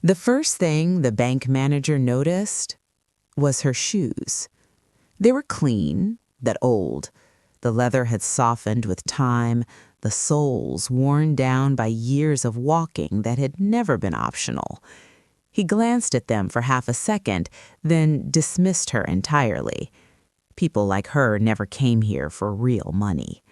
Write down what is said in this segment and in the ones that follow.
The first thing the bank manager noticed was her shoes. They were clean, but old. The leather had softened with time, the soles worn down by years of walking that had never been optional. He glanced at them for half a second, then dismissed her entirely. People like her never came here for real money.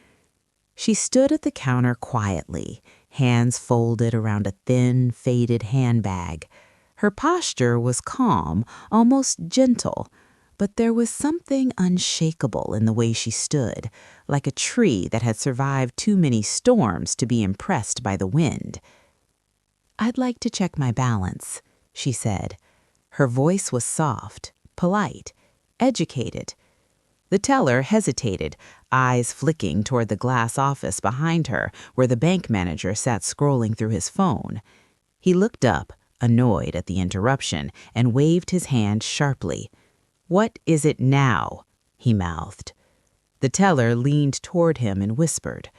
She stood at the counter quietly, hands folded around a thin, faded handbag. Her posture was calm, almost gentle, but there was something unshakable in the way she stood, like a tree that had survived too many storms to be impressed by the wind. "I'd like to check my balance," she said. Her voice was soft, polite, educated. The teller hesitated, eyes flicking toward the glass office behind her where the bank manager sat scrolling through his phone. He looked up, annoyed at the interruption, and waved his hand sharply. "What is it now?" he mouthed. The teller leaned toward him and whispered.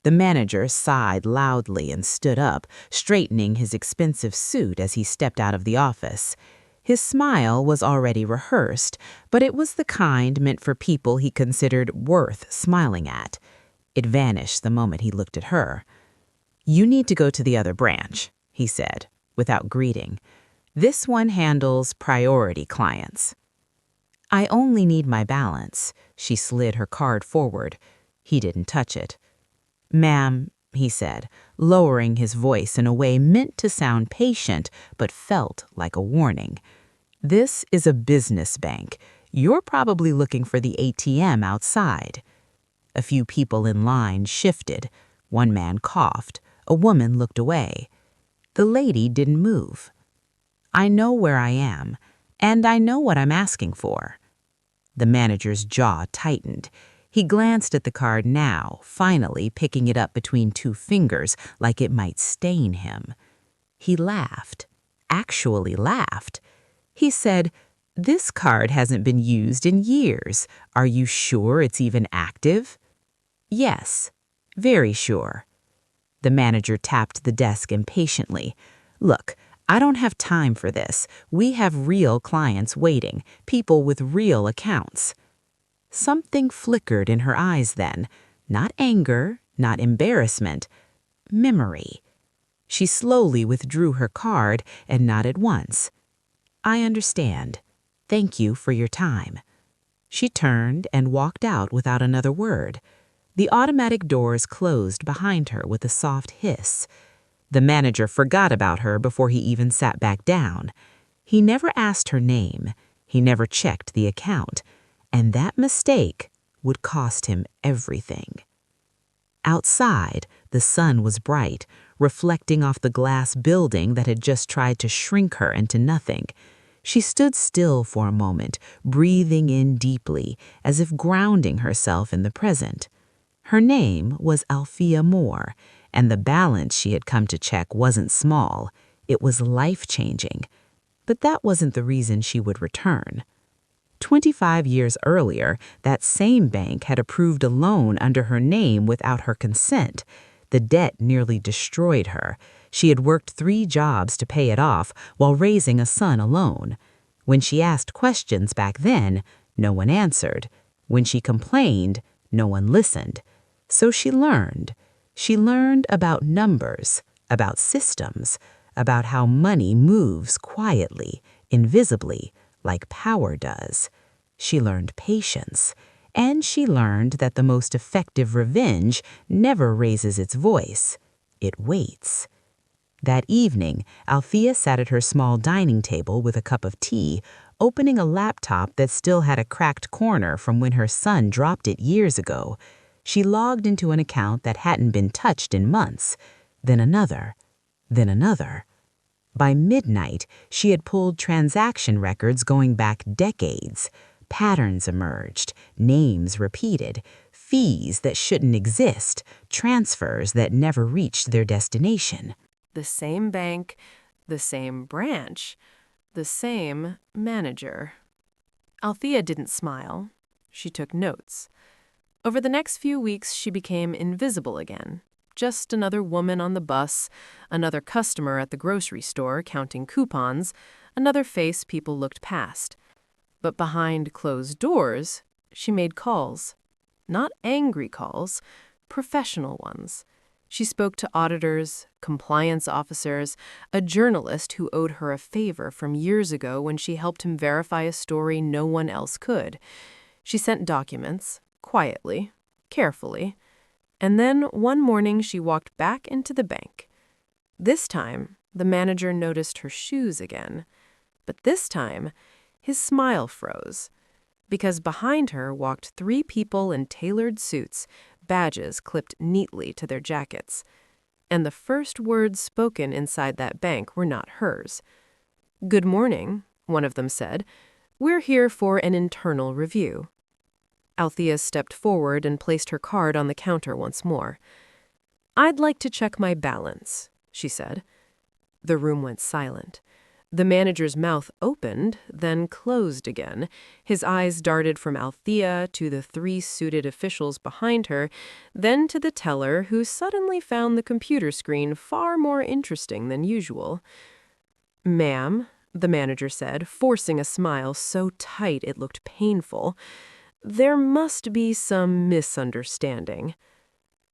The manager sighed loudly and stood up, straightening his expensive suit as he stepped out of the office. His smile was already rehearsed, but it was the kind meant for people he considered worth smiling at. It vanished the moment he looked at her. "You need to go to the other branch," he said, without greeting. "This one handles priority clients." "I only need my balance." She slid her card forward. He didn't touch it. "Ma'am," he said, lowering his voice in a way meant to sound patient but felt like a warning. "This is a business bank. You're probably looking for the ATM outside." A few people in line shifted. One man coughed. A woman looked away. The lady didn't move. "I know where I am, and I know what I'm asking for." The manager's jaw tightened. He glanced at the card now, finally picking it up between two fingers like it might stain him. He laughed, actually laughed. He said, "This card hasn't been used in years. Are you sure it's even active?" "Yes, very sure." The manager tapped the desk impatiently. "Look, I don't have time for this. We have real clients waiting, people with real accounts." Something flickered in her eyes then. Not anger, not embarrassment. Memory. She slowly withdrew her card and nodded once. "I understand. Thank you for your time." She turned and walked out without another word. The automatic doors closed behind her with a soft hiss. The manager forgot about her before he even sat back down. He never asked her name. He never checked the account. And that mistake would cost him everything. Outside, the sun was bright, reflecting off the glass building that had just tried to shrink her into nothing. She stood still for a moment, breathing in deeply, as if grounding herself in the present. Her name was Althea Moore, and the balance she had come to check wasn't small. It was life-changing. But that wasn't the reason she would return. 25 years earlier, that same bank had approved a loan under her name without her consent. The debt nearly destroyed her. She had worked 3 jobs to pay it off while raising a son alone. When she asked questions back then, no one answered. When she complained, no one listened. So she learned. She learned about numbers, about systems, about how money moves quietly, invisibly, like power does. She learned patience, and she learned that the most effective revenge never raises its voice. It waits. That evening, Althea sat at her small dining table with a cup of tea, opening a laptop that still had a cracked corner from when her son dropped it years ago. She logged into an account that hadn't been touched in months, then another, then another. By midnight, she had pulled transaction records going back decades. Patterns emerged, names repeated, fees that shouldn't exist, transfers that never reached their destination. The same bank, the same branch, the same manager. Althea didn't smile. She took notes. Over the next few weeks, she became invisible again, just another woman on the bus, another customer at the grocery store counting coupons, another face people looked past. But behind closed doors, she made calls. Not angry calls, professional ones. She spoke to auditors, compliance officers, a journalist who owed her a favor from years ago when she helped him verify a story no one else could. She sent documents, quietly, carefully, and then one morning she walked back into the bank. This time, the manager noticed her shoes again. But this time, his smile froze, because behind her walked 3 people in tailored suits, badges clipped neatly to their jackets. And the first words spoken inside that bank were not hers. "Good morning," one of them said. "We're here for an internal review." Althea stepped forward and placed her card on the counter once more. "I'd like to check my balance," she said. The room went silent. The manager's mouth opened, then closed again. His eyes darted from Althea to the 3 suited officials behind her, then to the teller, who suddenly found the computer screen far more interesting than usual. "Ma'am," the manager said, forcing a smile so tight it looked painful, "there must be some misunderstanding."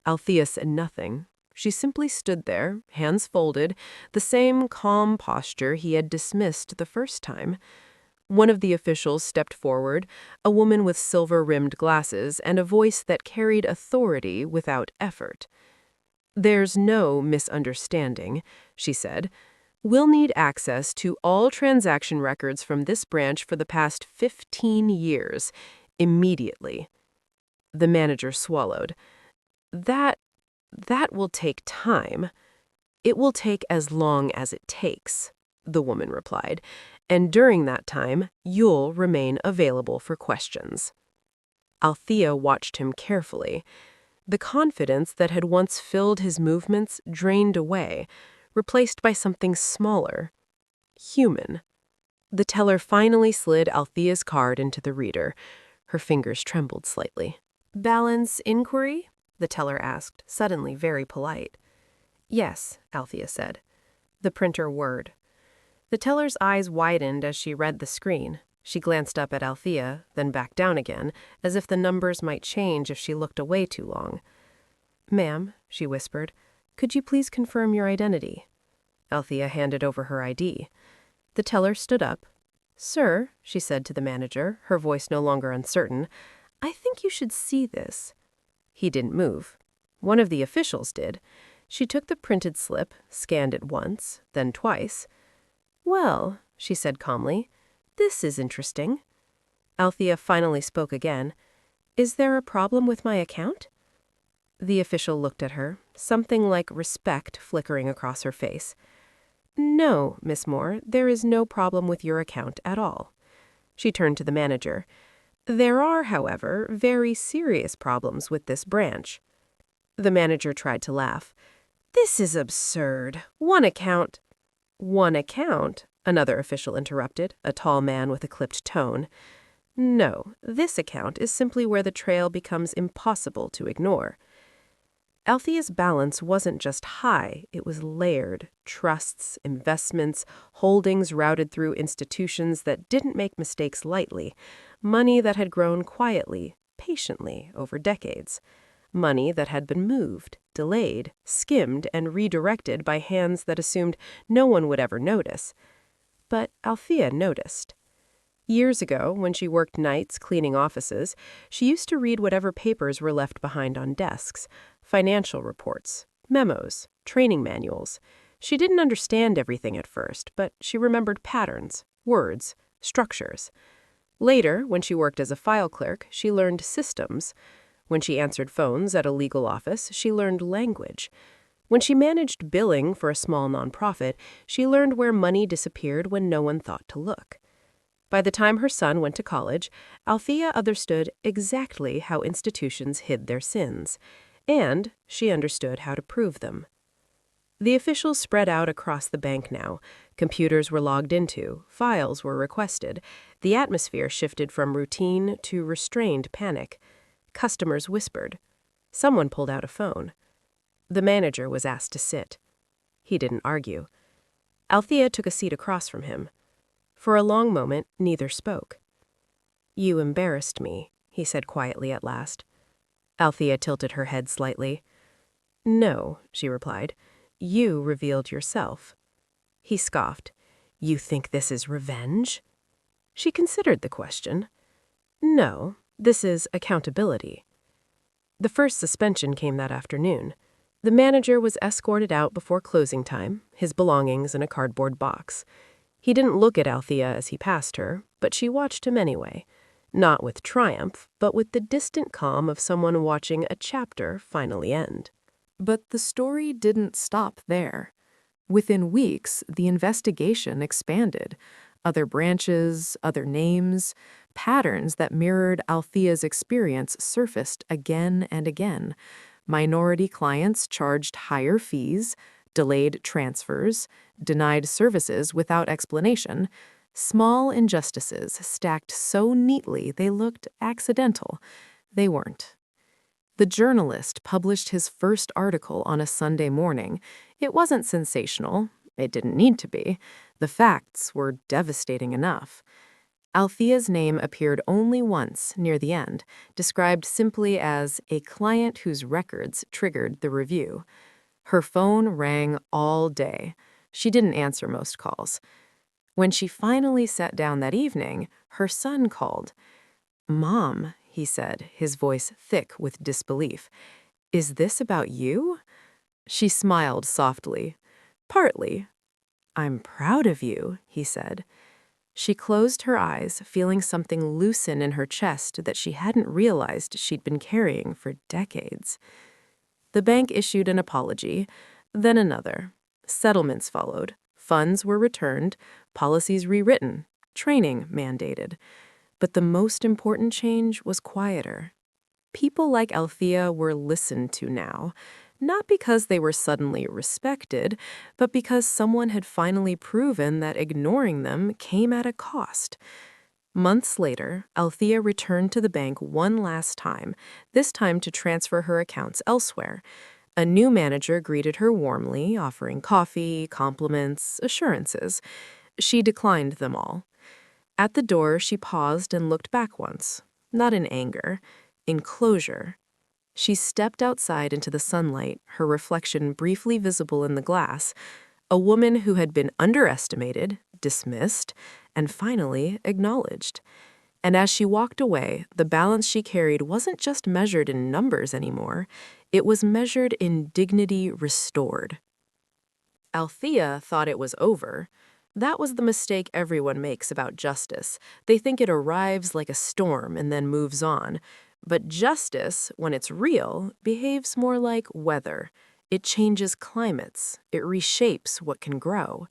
Althea said nothing. She simply stood there, hands folded, the same calm posture he had dismissed the first time. One of the officials stepped forward, a woman with silver-rimmed glasses and a voice that carried authority without effort. "There's no misunderstanding," she said. "We'll need access to all transaction records from this branch for the past 15 years, immediately." The manager swallowed. That will take time." "It will take as long as it takes," the woman replied, "and during that time, you'll remain available for questions." Althea watched him carefully. The confidence that had once filled his movements drained away, replaced by something smaller, human. The teller finally slid Althea's card into the reader. Her fingers trembled slightly. "Balance inquiry?" the teller asked, suddenly very polite. "Yes," Althea said. The printer whirred. The teller's eyes widened as she read the screen. She glanced up at Althea, then back down again, as if the numbers might change if she looked away too long. "Ma'am," she whispered, "could you please confirm your identity?" Althea handed over her ID. The teller stood up. "Sir," she said to the manager, her voice no longer uncertain, "I think you should see this." He didn't move. One of the officials did. She took the printed slip, scanned it once, then twice. "Well," she said calmly, "this is interesting." Althea finally spoke again. "Is there a problem with my account?" The official looked at her, something like respect flickering across her face. "No, Miss Moore, there is no problem with your account at all." She turned to the manager. "There are, however, very serious problems with this branch." The manager tried to laugh. "This is absurd. One account—" "One account," another official interrupted, a tall man with a clipped tone. "No, this account is simply where the trail becomes impossible to ignore." Althea's balance wasn't just high, it was layered. Trusts, investments, holdings routed through institutions that didn't make mistakes lightly. Money that had grown quietly, patiently, over decades. Money that had been moved, delayed, skimmed, and redirected by hands that assumed no one would ever notice. But Althea noticed. Years ago, when she worked nights cleaning offices, she used to read whatever papers were left behind on desks. Financial reports, memos, training manuals. She didn't understand everything at first, but she remembered patterns, words, structures. Later, when she worked as a file clerk, she learned systems. When she answered phones at a legal office, she learned language. When she managed billing for a small nonprofit, she learned where money disappeared when no one thought to look. By the time her son went to college, Althea understood exactly how institutions hid their sins, and she understood how to prove them. The officials spread out across the bank now. Computers were logged into, files were requested. The atmosphere shifted from routine to restrained panic. Customers whispered. Someone pulled out a phone. The manager was asked to sit. He didn't argue. Althea took a seat across from him. For a long moment, neither spoke. "You embarrassed me," he said quietly at last. Althea tilted her head slightly. "No," she replied. "You revealed yourself." He scoffed. "You think this is revenge?" She considered the question. "No, this is accountability." The first suspension came that afternoon. The manager was escorted out before closing time, his belongings in a cardboard box. He didn't look at Althea as he passed her, but she watched him anyway. Not with triumph, but with the distant calm of someone watching a chapter finally end. But the story didn't stop there. Within weeks, the investigation expanded. Other branches, other names, patterns that mirrored Althea's experience surfaced again and again. Minority clients charged higher fees, delayed transfers, denied services without explanation. Small injustices stacked so neatly they looked accidental. They weren't. The journalist published his first article on a Sunday morning. It wasn't sensational. It didn't need to be. The facts were devastating enough. Althea's name appeared only once near the end, described simply as a client whose records triggered the review. Her phone rang all day. She didn't answer most calls. When she finally sat down that evening, her son called. "Mom," he said, his voice thick with disbelief, "is this about you?" She smiled softly. "Partly." "I'm proud of you," he said. She closed her eyes, feeling something loosen in her chest that she hadn't realized she'd been carrying for decades. The bank issued an apology, then another. Settlements followed. Funds were returned, policies rewritten, training mandated. But the most important change was quieter. People like Althea were listened to now, not because they were suddenly respected, but because someone had finally proven that ignoring them came at a cost. Months later, Althea returned to the bank one last time, this time to transfer her accounts elsewhere. A new manager greeted her warmly, offering coffee, compliments, assurances. She declined them all. At the door, she paused and looked back once, not in anger, in closure. She stepped outside into the sunlight, her reflection briefly visible in the glass, a woman who had been underestimated, dismissed, and finally acknowledged. And as she walked away, the balance she carried wasn't just measured in numbers anymore, it was measured in dignity restored. Althea thought it was over. That was the mistake everyone makes about justice. They think it arrives like a storm and then moves on. But justice, when it's real, behaves more like weather. It changes climates. It reshapes what can grow.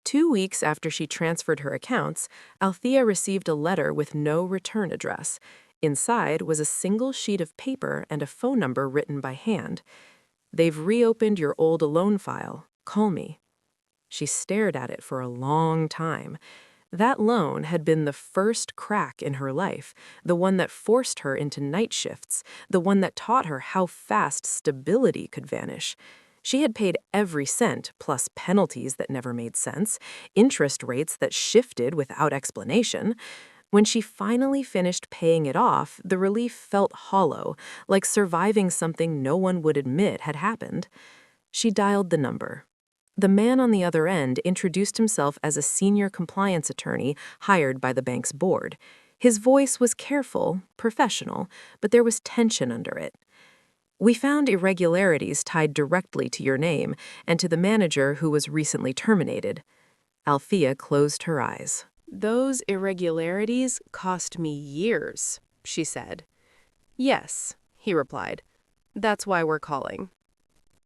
2 weeks after she transferred her accounts, Althea received a letter with no return address. Inside was a single sheet of paper and a phone number written by hand. "They've reopened your old loan file. Call me." She stared at it for a long time. That loan had been the first crack in her life, the one that forced her into night shifts, the one that taught her how fast stability could vanish. She had paid every cent, plus penalties that never made sense, interest rates that shifted without explanation. When she finally finished paying it off, the relief felt hollow, like surviving something no one would admit had happened. She dialed the number. The man on the other end introduced himself as a senior compliance attorney hired by the bank's board. His voice was careful, professional, but there was tension under it. "We found irregularities tied directly to your name and to the manager who was recently terminated." Althea closed her eyes. "Those irregularities cost me years," she said. "Yes," he replied. "That's why we're calling."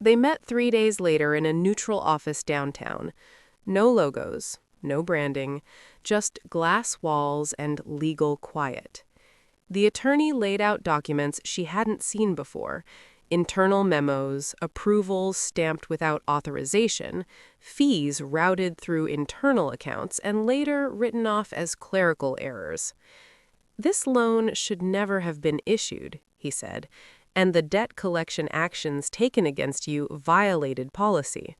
They met 3 days later in a neutral office downtown. No logos, no branding, just glass walls and legal quiet. The attorney laid out documents she hadn't seen before: internal memos, approvals stamped without authorization, fees routed through internal accounts and later written off as clerical errors. "This loan should never have been issued," he said, and the debt collection actions taken against you violated policy.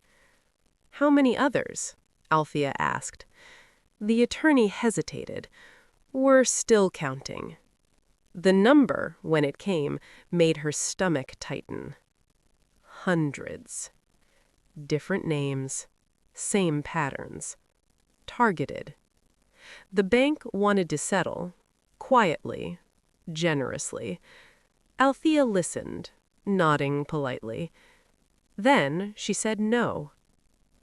How many others? Althea asked. The attorney hesitated. We're still counting. The number, when it came, made her stomach tighten. Hundreds. Different names, same patterns. Targeted. The bank wanted to settle, quietly, generously. Althea listened, nodding politely. Then she said no.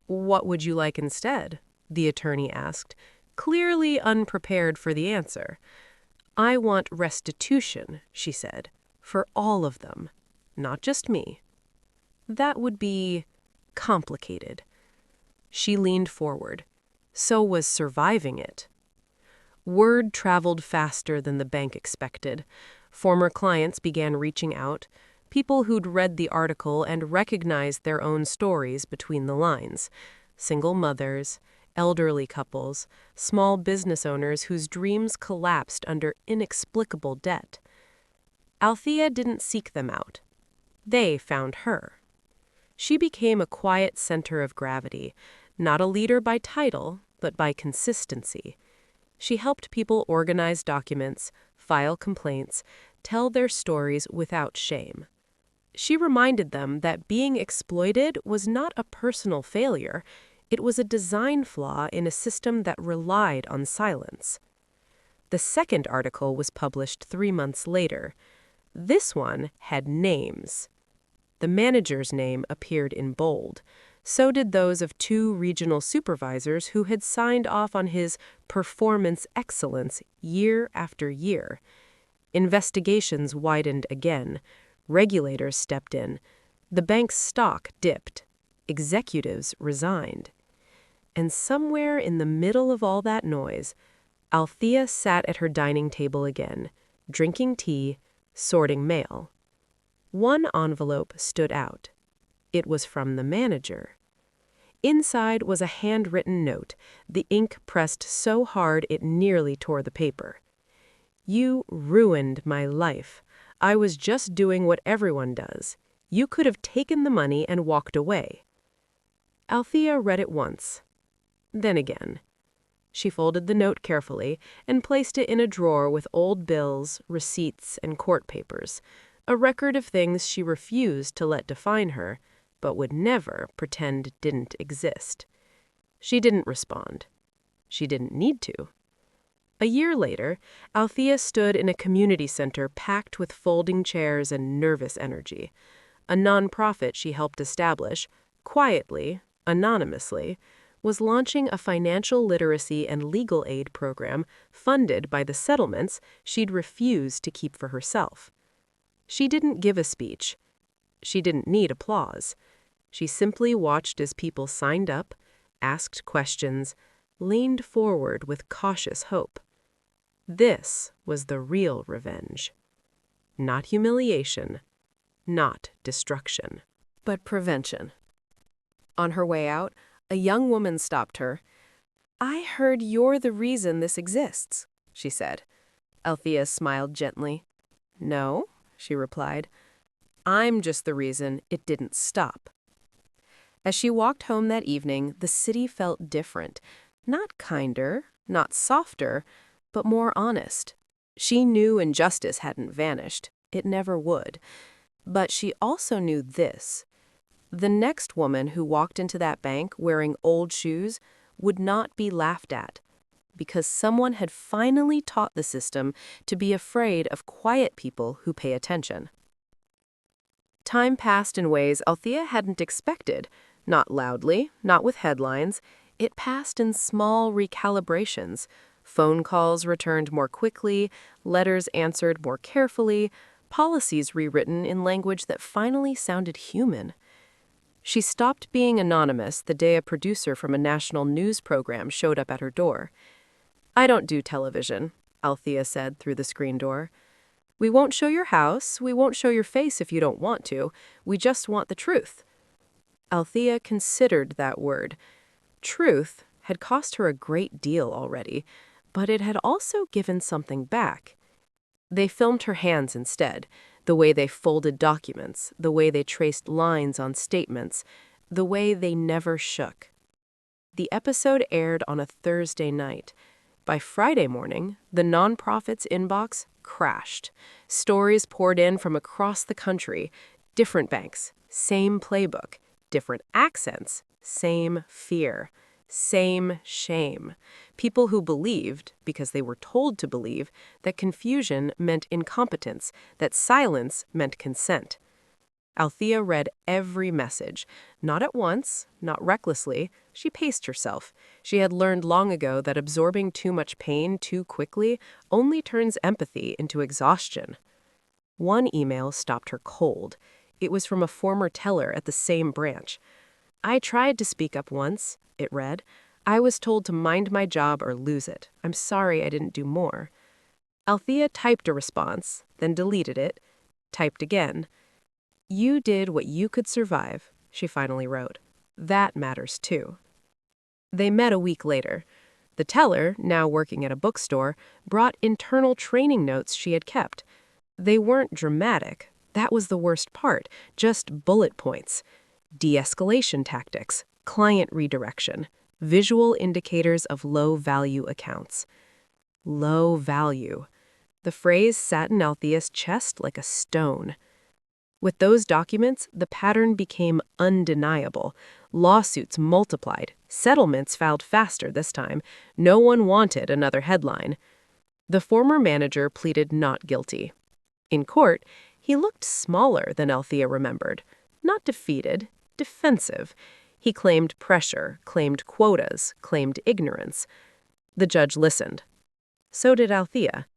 What would you like instead? The attorney asked, clearly unprepared for the answer. I want restitution, she said, for all of them, not just me. That would be complicated. She leaned forward. So was surviving it. Word traveled faster than the bank expected. Former clients began reaching out, people who'd read the article and recognized their own stories between the lines. Single mothers, elderly couples, small business owners whose dreams collapsed under inexplicable debt. Althea didn't seek them out. They found her. She became a quiet center of gravity, not a leader by title, but by consistency. She helped people organize documents, file complaints, tell their stories without shame. She reminded them that being exploited was not a personal failure, it was a design flaw in a system that relied on silence. The second article was published 3 months later. This one had names. The manager's name appeared in bold. So did those of 2 regional supervisors who had signed off on his performance excellence year after year. Investigations widened again. Regulators stepped in. The bank's stock dipped. Executives resigned. And somewhere in the middle of all that noise, Althea sat at her dining table again, drinking tea, sorting mail. One envelope stood out. It was from the manager. Inside was a handwritten note, the ink pressed so hard it nearly tore the paper. You ruined my life. I was just doing what everyone does. You could have taken the money and walked away. Althea read it once. Then again. She folded the note carefully and placed it in a drawer with old bills, receipts, and court papers, a record of things she refused to let define her, but would never pretend didn't exist. She didn't respond. She didn't need to. A year later, Althea stood in a community center packed with folding chairs and nervous energy. A nonprofit she helped establish, quietly, anonymously, was launching a financial literacy and legal aid program funded by the settlements she'd refused to keep for herself. She didn't give a speech. She didn't need applause. She simply watched as people signed up, asked questions, leaned forward with cautious hope. This was the real revenge. Not humiliation, not destruction, but prevention. On her way out, a young woman stopped her. I heard you're the reason this exists, she said. Althea smiled gently. No, she replied. I'm just the reason it didn't stop. As she walked home that evening, the city felt different. Not kinder, not softer, but more honest. She knew injustice hadn't vanished. It never would. But she also knew this. The next woman who walked into that bank wearing old shoes would not be laughed at, because someone had finally taught the system to be afraid of quiet people who pay attention. Time passed in ways Althea hadn't expected, not loudly, not with headlines. It passed in small recalibrations. Phone calls returned more quickly, letters answered more carefully, policies rewritten in language that finally sounded human. She stopped being anonymous the day a producer from a national news program showed up at her door. I don't do television, Althea said through the screen door. We won't show your house, we won't show your face if you don't want to, we just want the truth. Althea considered that word. Truth had cost her a great deal already, but it had also given something back. They filmed her hands instead. The way they folded documents, the way they traced lines on statements, the way they never shook. The episode aired on a Thursday night. By Friday morning, the nonprofit's inbox crashed. Stories poured in from across the country. Different banks, same playbook. Different accents, same fear. Same shame. People who believed, because they were told to believe, that confusion meant incompetence, that silence meant consent. Althea read every message. Not at once, not recklessly. She paced herself. She had learned long ago that absorbing too much pain too quickly only turns empathy into exhaustion. One email stopped her cold. It was from a former teller at the same branch. "I tried to speak up once," it read. "I was told to mind my job or lose it. I'm sorry I didn't do more." Althea typed a response, then deleted it, typed again. "You did what you could survive," she finally wrote. "That matters too." They met a week later. The teller, now working at a bookstore, brought internal training notes she had kept. They weren't dramatic. That was the worst part, just bullet points. De-escalation tactics, client redirection, visual indicators of low-value accounts. Low value. The phrase sat in Althea's chest like a stone. With those documents, the pattern became undeniable. Lawsuits multiplied, settlements filed faster this time. No one wanted another headline. The former manager pleaded not guilty. In court, he looked smaller than Althea remembered. Not defeated, defensive. He claimed pressure, claimed quotas, claimed ignorance. The judge listened. So did Althea.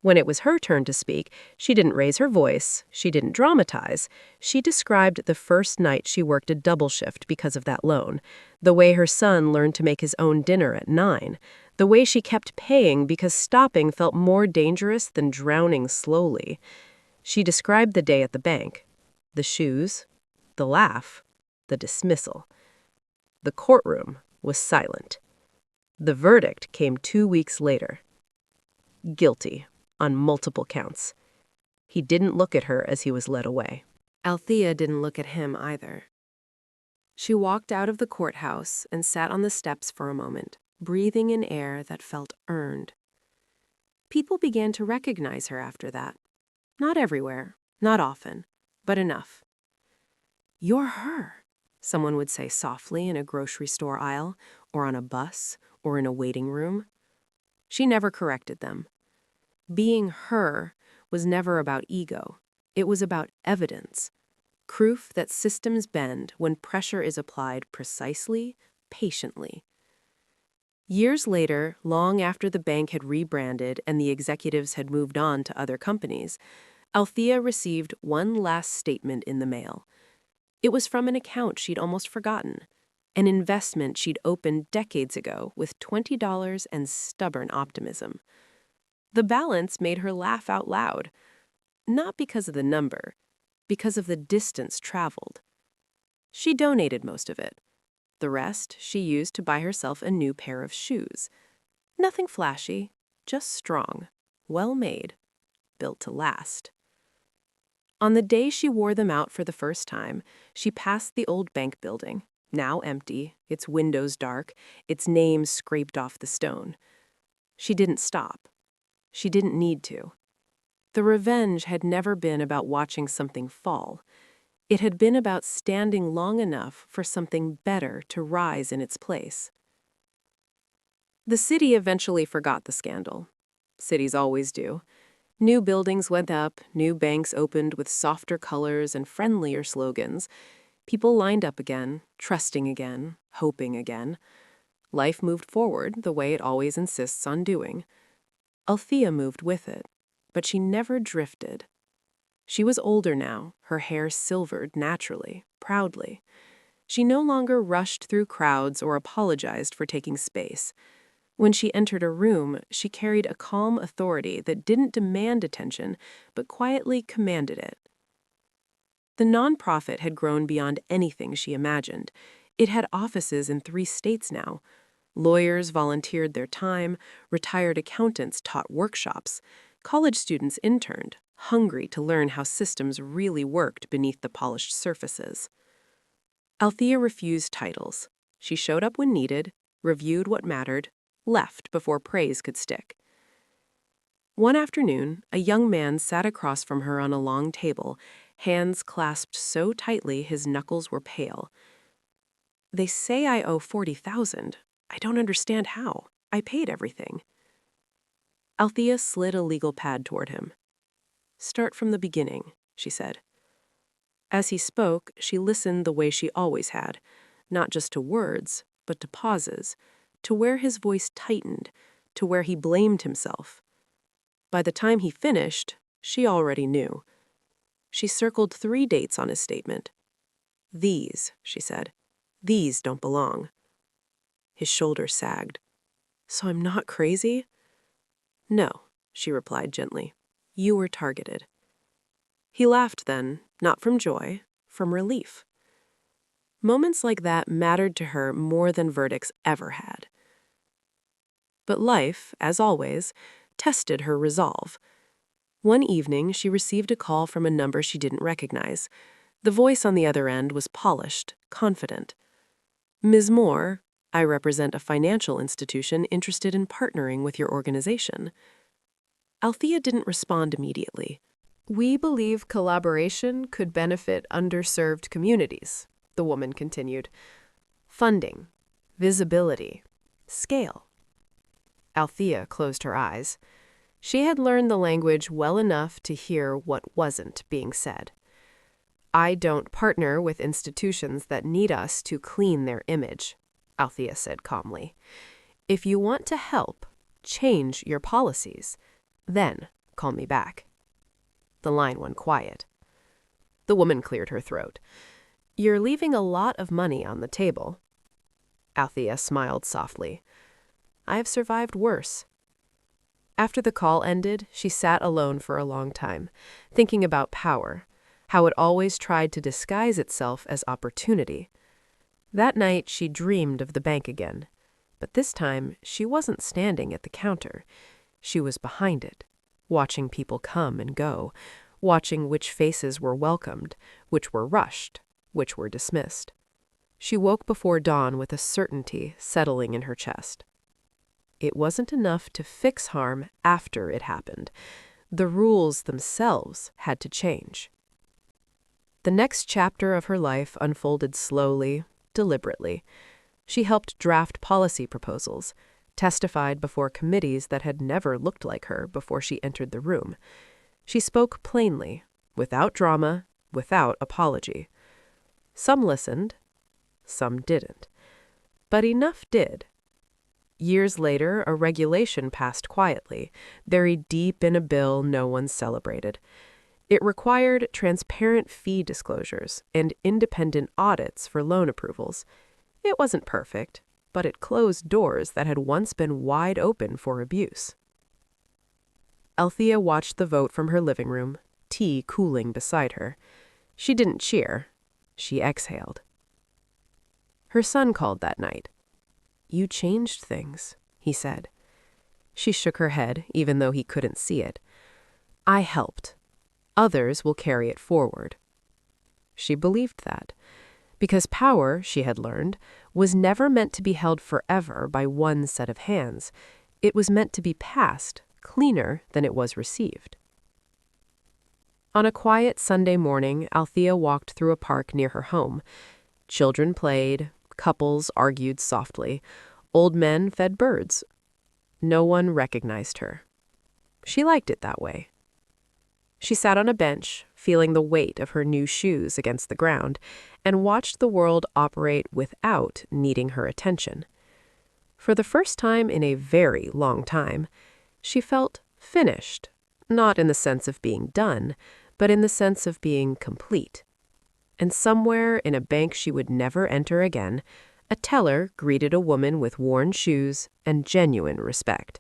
When it was her turn to speak, she didn't raise her voice, she didn't dramatize. She described the first night she worked a double shift because of that loan, the way her son learned to make his own dinner at 9, the way she kept paying because stopping felt more dangerous than drowning slowly. She described the day at the bank, the shoes, the laugh, the dismissal. The courtroom was silent. The verdict came 2 weeks later. Guilty. On multiple counts. He didn't look at her as he was led away. Althea didn't look at him either. She walked out of the courthouse and sat on the steps for a moment, breathing in air that felt earned. People began to recognize her after that. Not everywhere, not often, but enough. "You're her," someone would say softly in a grocery store aisle, or on a bus, or in a waiting room. She never corrected them. Being her was never about ego. It was about evidence. Proof that systems bend when pressure is applied precisely, patiently. Years later, long after the bank had rebranded and the executives had moved on to other companies, Althea received one last statement in the mail. It was from an account she'd almost forgotten, an investment she'd opened decades ago with $20 and stubborn optimism. The balance made her laugh out loud, not because of the number, because of the distance traveled. She donated most of it. The rest she used to buy herself a new pair of shoes. Nothing flashy, just strong, well-made, built to last. On the day she wore them out for the first time, she passed the old bank building, now empty, its windows dark, its name scraped off the stone. She didn't stop. She didn't need to. The revenge had never been about watching something fall. It had been about standing long enough for something better to rise in its place. The city eventually forgot the scandal. Cities always do. New buildings went up, new banks opened with softer colors and friendlier slogans. People lined up again, trusting again, hoping again. Life moved forward the way it always insists on doing. Althea moved with it, but she never drifted. She was older now, her hair silvered naturally, proudly. She no longer rushed through crowds or apologized for taking space. When she entered a room, she carried a calm authority that didn't demand attention, but quietly commanded it. The nonprofit had grown beyond anything she imagined. It had offices in 3 states now. Lawyers volunteered their time, retired accountants taught workshops. College students interned, hungry to learn how systems really worked beneath the polished surfaces. Althea refused titles. She showed up when needed, reviewed what mattered, left before praise could stick. One afternoon, a young man sat across from her on a long table, hands clasped so tightly his knuckles were pale. "They say I owe 40,000. I don't understand how. I paid everything." Althea slid a legal pad toward him. "Start from the beginning," she said. As he spoke, she listened the way she always had, not just to words, but to pauses, to where his voice tightened, to where he blamed himself. By the time he finished, she already knew. She circled 3 dates on his statement. "These," she said, "these don't belong." His shoulders sagged. "So I'm not crazy?" "No," she replied gently. "You were targeted." He laughed then, not from joy, from relief. Moments like that mattered to her more than verdicts ever had. But life, as always, tested her resolve. One evening, she received a call from a number she didn't recognize. The voice on the other end was polished, confident. "Ms. Moore, I represent a financial institution interested in partnering with your organization." Althea didn't respond immediately. We believe collaboration could benefit underserved communities, the woman continued. Funding, visibility, scale. Althea closed her eyes. She had learned the language well enough to hear what wasn't being said. "I don't partner with institutions that need us to clean their image," Althea said calmly. "If you want to help, change your policies. Then call me back." The line went quiet. The woman cleared her throat. "You're leaving a lot of money on the table." Althea smiled softly. "I have survived worse." After the call ended, she sat alone for a long time, thinking about power, how it always tried to disguise itself as opportunity. That night, she dreamed of the bank again. But this time, she wasn't standing at the counter. She was behind it, watching people come and go, watching which faces were welcomed, which were rushed, which were dismissed. She woke before dawn with a certainty settling in her chest. It wasn't enough to fix harm after it happened. The rules themselves had to change. The next chapter of her life unfolded slowly, deliberately. She helped draft policy proposals, testified before committees that had never looked like her before she entered the room. She spoke plainly, without drama, without apology. Some listened, some didn't. But enough did. Years later, a regulation passed quietly, buried deep in a bill no one celebrated. It required transparent fee disclosures and independent audits for loan approvals. It wasn't perfect, but it closed doors that had once been wide open for abuse. Althea watched the vote from her living room, tea cooling beside her. She didn't cheer. She exhaled. Her son called that night. "You changed things," he said. She shook her head, even though he couldn't see it. "I helped. Others will carry it forward." She believed that, because power, she had learned, was never meant to be held forever by one set of hands. It was meant to be passed, cleaner than it was received. On a quiet Sunday morning, Althea walked through a park near her home. Children played, couples argued softly, old men fed birds. No one recognized her. She liked it that way. She sat on a bench, feeling the weight of her new shoes against the ground, and watched the world operate without needing her attention. For the first time in a very long time, she felt finished, not in the sense of being done, but in the sense of being complete. And somewhere in a bank she would never enter again, a teller greeted a woman with worn shoes and genuine respect.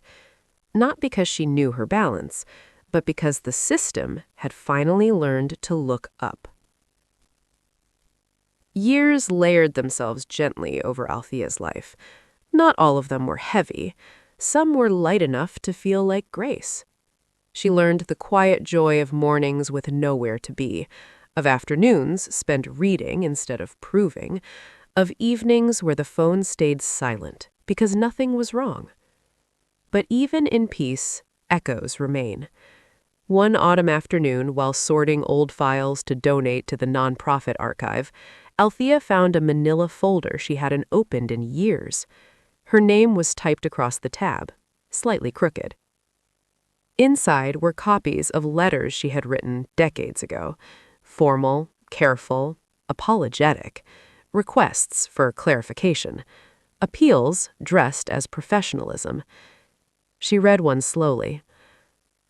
Not because she knew her balance, but because the system had finally learned to look up. Years layered themselves gently over Althea's life. Not all of them were heavy. Some were light enough to feel like grace. She learned the quiet joy of mornings with nowhere to be, of afternoons spent reading instead of proving, of evenings where the phone stayed silent because nothing was wrong. But even in peace, echoes remain. One autumn afternoon, while sorting old files to donate to the nonprofit archive, Althea found a manila folder she hadn't opened in years. Her name was typed across the tab, slightly crooked. Inside were copies of letters she had written decades ago, formal, careful, apologetic, requests for clarification, appeals dressed as professionalism. She read one slowly.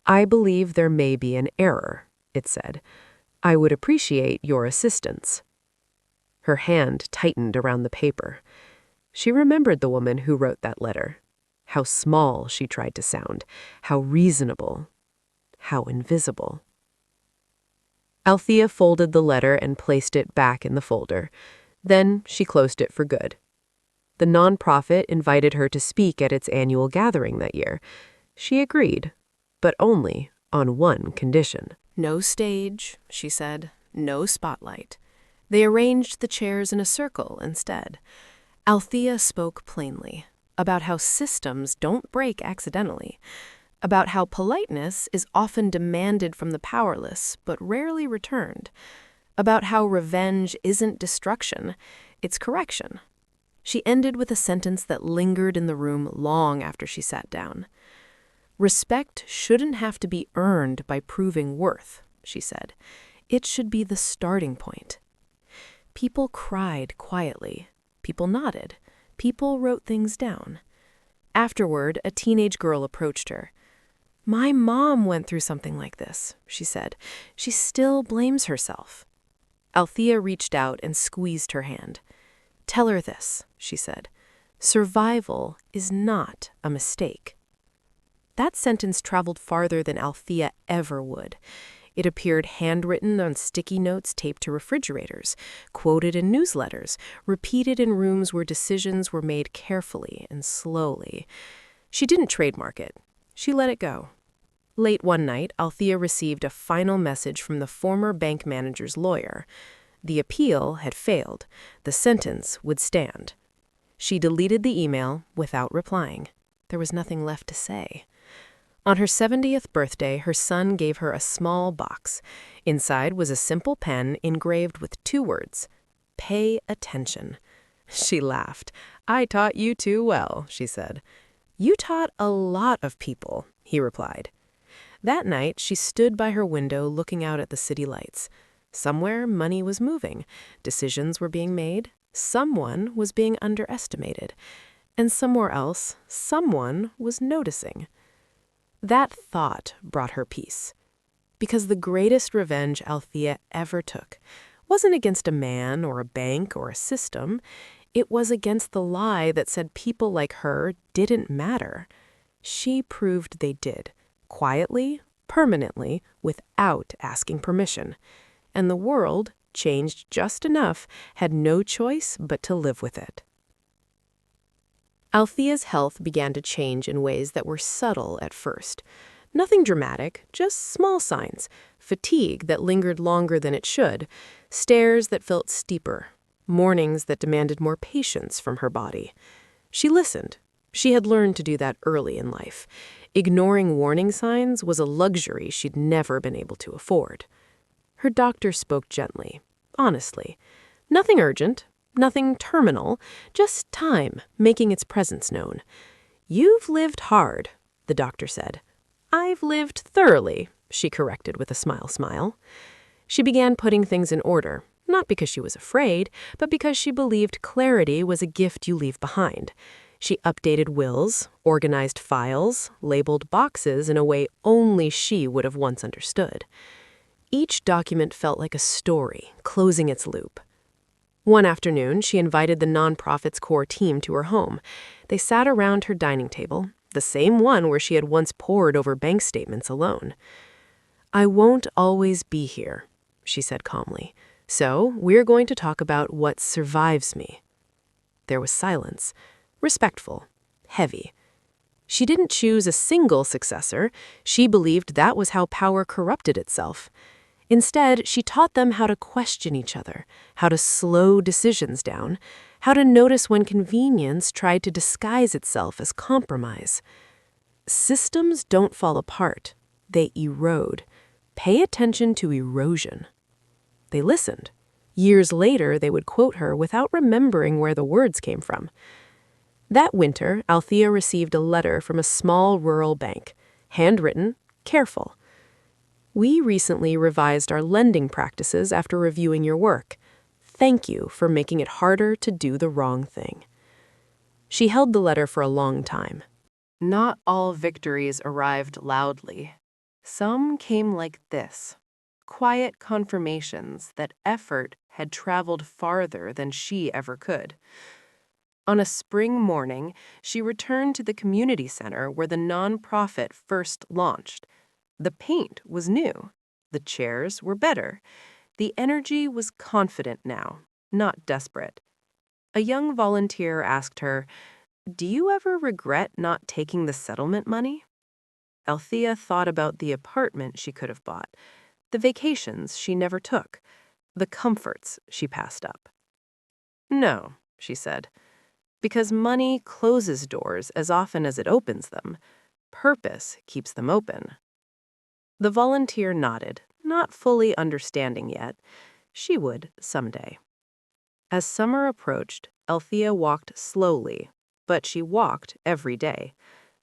"I believe there may be an error," it said. "I would appreciate your assistance." Her hand tightened around the paper. She remembered the woman who wrote that letter. How small she tried to sound, how reasonable, how invisible. Althea folded the letter and placed it back in the folder. Then she closed it for good. The nonprofit invited her to speak at its annual gathering that year. She agreed, but only on one condition. "No stage," she said, "no spotlight." They arranged the chairs in a circle instead. Althea spoke plainly about how systems don't break accidentally, about how politeness is often demanded from the powerless but rarely returned, about how revenge isn't destruction, it's correction. She ended with a sentence that lingered in the room long after she sat down. "Respect shouldn't have to be earned by proving worth," she said. "It should be the starting point." People cried quietly. People nodded. People wrote things down. Afterward, a teenage girl approached her. "My mom went through something like this," she said. "She still blames herself." Althea reached out and squeezed her hand. "Tell her this," she said. "Survival is not a mistake." That sentence traveled farther than Althea ever would. It appeared handwritten on sticky notes taped to refrigerators, quoted in newsletters, repeated in rooms where decisions were made carefully and slowly. She didn't trademark it. She let it go. Late one night, Althea received a final message from the former bank manager's lawyer. The appeal had failed. The sentence would stand. She deleted the email without replying. There was nothing left to say. On her 70th birthday, her son gave her a small box. Inside was a simple pen engraved with 2 words, "Pay attention." She laughed. "I taught you too well," she said. "You taught a lot of people," he replied. That night, she stood by her window looking out at the city lights. Somewhere, money was moving. Decisions were being made. Someone was being underestimated. And somewhere else, someone was noticing. That thought brought her peace. Because the greatest revenge Althea ever took wasn't against a man or a bank or a system. It was against the lie that said people like her didn't matter. She proved they did, quietly, permanently, without asking permission. And the world, changed just enough, had no choice but to live with it. Althea's health began to change in ways that were subtle at first. Nothing dramatic, just small signs. Fatigue that lingered longer than it should, stairs that felt steeper, mornings that demanded more patience from her body. She listened. She had learned to do that early in life. Ignoring warning signs was a luxury she'd never been able to afford. Her doctor spoke gently, honestly. Nothing urgent. Nothing terminal, just time making its presence known. "You've lived hard," the doctor said. "I've lived thoroughly," she corrected with a smile. She began putting things in order, not because she was afraid, but because she believed clarity was a gift you leave behind. She updated wills, organized files, labeled boxes in a way only she would have once understood. Each document felt like a story, closing its loop. One afternoon, she invited the nonprofit's core team to her home. They sat around her dining table, the same one where she had once pored over bank statements alone. "I won't always be here," she said calmly. "So we're going to talk about what survives me." There was silence, respectful, heavy. She didn't choose a single successor. She believed that was how power corrupted itself. Instead, she taught them how to question each other, how to slow decisions down, how to notice when convenience tried to disguise itself as compromise. Systems don't fall apart, they erode. Pay attention to erosion. They listened. Years later, they would quote her without remembering where the words came from. That winter, Althea received a letter from a small rural bank, handwritten, careful. We recently revised our lending practices after reviewing your work. Thank you for making it harder to do the wrong thing. She held the letter for a long time. Not all victories arrived loudly. Some came like this, quiet confirmations that effort had traveled farther than she ever could. On a spring morning, she returned to the community center where the nonprofit first launched. The paint was new. The chairs were better. The energy was confident now, not desperate. A young volunteer asked her, "Do you ever regret not taking the settlement money?" Althea thought about the apartment she could have bought, the vacations she never took, the comforts she passed up. "No," she said, "because money closes doors as often as it opens them. Purpose keeps them open." The volunteer nodded, not fully understanding yet. She would someday. As summer approached, Althea walked slowly, but she walked every day.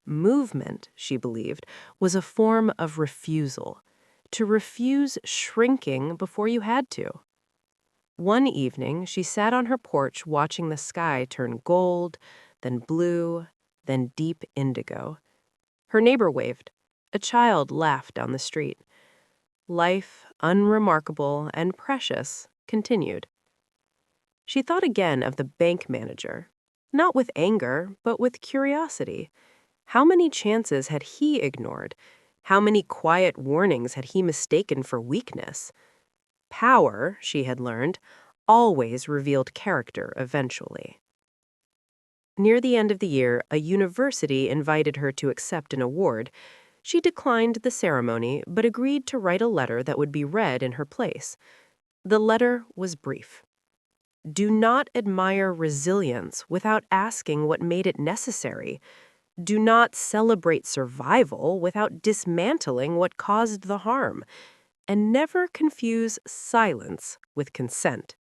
Movement, she believed, was a form of refusal. To refuse shrinking before you had to. One evening, she sat on her porch watching the sky turn gold, then blue, then deep indigo. Her neighbor waved. A child laughed down the street. Life, unremarkable and precious, continued. She thought again of the bank manager, not with anger, but with curiosity. How many chances had he ignored? How many quiet warnings had he mistaken for weakness? Power, she had learned, always revealed character eventually. Near the end of the year, a university invited her to accept an award. She declined the ceremony, but agreed to write a letter that would be read in her place. The letter was brief. Do not admire resilience without asking what made it necessary. Do not celebrate survival without dismantling what caused the harm. And never confuse silence with consent.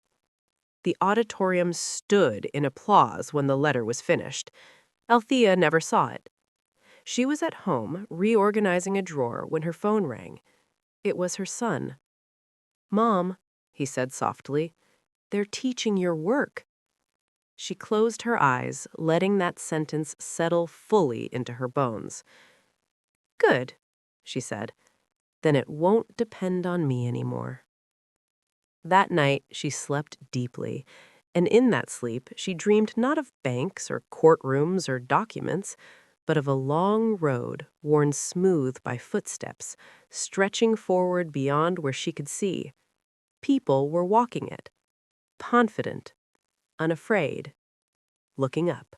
The auditorium stood in applause when the letter was finished. Althea never saw it. She was at home, reorganizing a drawer, when her phone rang. It was her son. "Mom," he said softly, "they're teaching your work." She closed her eyes, letting that sentence settle fully into her bones. "Good," she said. "Then it won't depend on me anymore." That night, she slept deeply, and in that sleep, she dreamed not of banks or courtrooms or documents, but of a long road worn smooth by footsteps, stretching forward beyond where she could see. People were walking it, confident, unafraid, looking up.